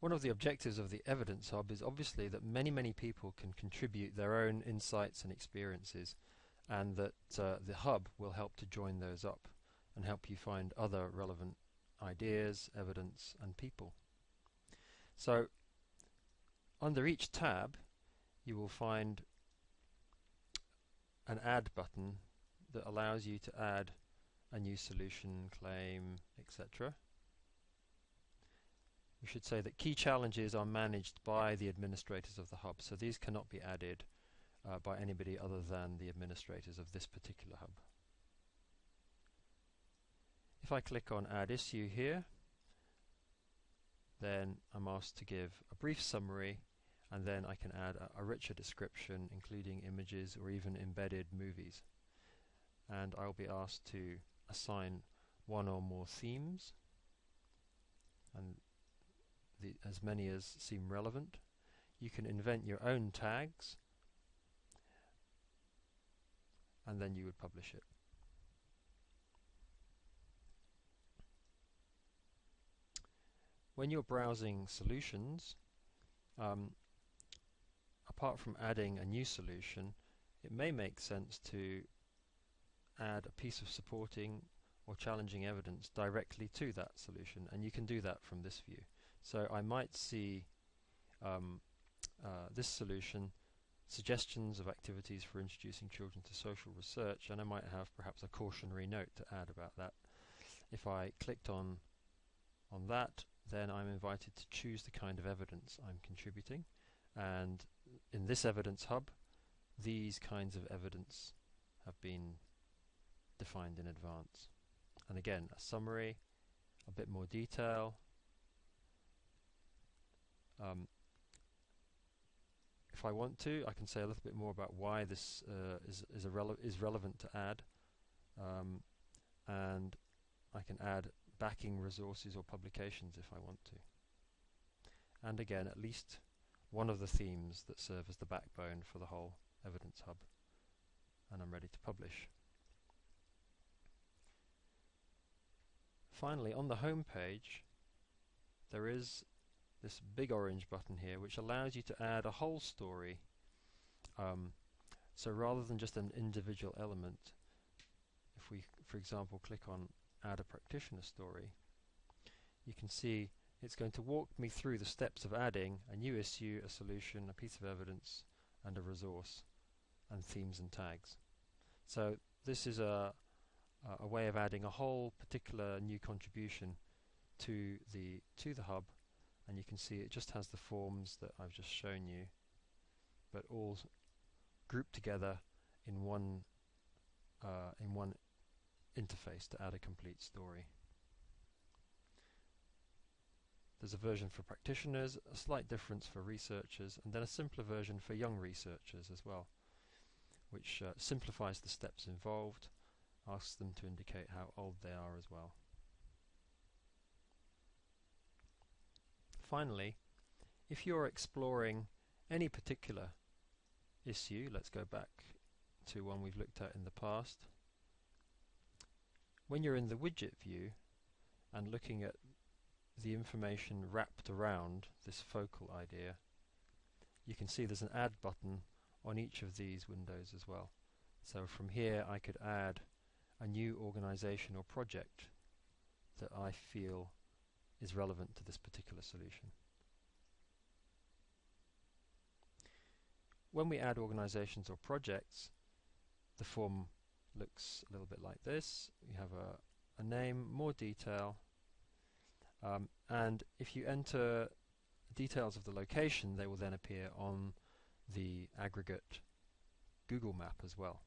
One of the objectives of the Evidence Hub is obviously that many people can contribute their own insights and experiences, and that the Hub will help to join those up and help you find other relevant ideas, evidence and people. So under each tab you will find an Add button that allows you to add a new solution, claim, etc. We should say that key challenges are managed by the administrators of the Hub, so these cannot be added by anybody other than the administrators of this particular Hub. If I click on Add Issue here, then I'm asked to give a brief summary, and then I can add a richer description including images or even embedded movies. And I'll be asked to assign one or more themes, and as many as seem relevant. You can invent your own tags, and then you would publish it. When you're browsing solutions, apart from adding a new solution, it may make sense to add a piece of supporting or challenging evidence directly to that solution, and you can do that from this view. So I might see this solution, suggestions of activities for introducing children to social research, and I might have perhaps a cautionary note to add about that. If I clicked on that, then I'm invited to choose the kind of evidence I'm contributing, and in this Evidence Hub these kinds of evidence have been defined in advance. And again, a summary, a bit more detail. If I want to, I can say a little bit more about why this is relevant to add, and I can add backing resources or publications if I want to. And again, at least one of the themes that serve as the backbone for the whole Evidence Hub, and I'm ready to publish. Finally, on the home page there is this big orange button here which allows you to add a whole story. So rather than just an individual element, if we, for example, click on Add a Practitioner Story, you can see it's going to walk me through the steps of adding a new issue, a solution, a piece of evidence and a resource, and themes and tags. So this is a way of adding a whole particular new contribution to the Hub, and you can see it just has the forms that I've just shown you, but all grouped together in one interface to add a complete story. There's a version for practitioners, a slight difference for researchers, and then a simpler version for young researchers as well, which simplifies the steps involved, asks them to indicate how old they are as well. Finally, if you're exploring any particular issue, let's go back to one we've looked at in the past. When you're in the widget view and looking at the information wrapped around this focal idea, you can see there's an Add button on each of these windows as well. So from here I could add a new organization or project that I feel is relevant to this particular solution. When we add organizations or projects, the form looks a little bit like this. We have a name, more detail, and if you enter details of the location, they will then appear on the aggregate Google map as well.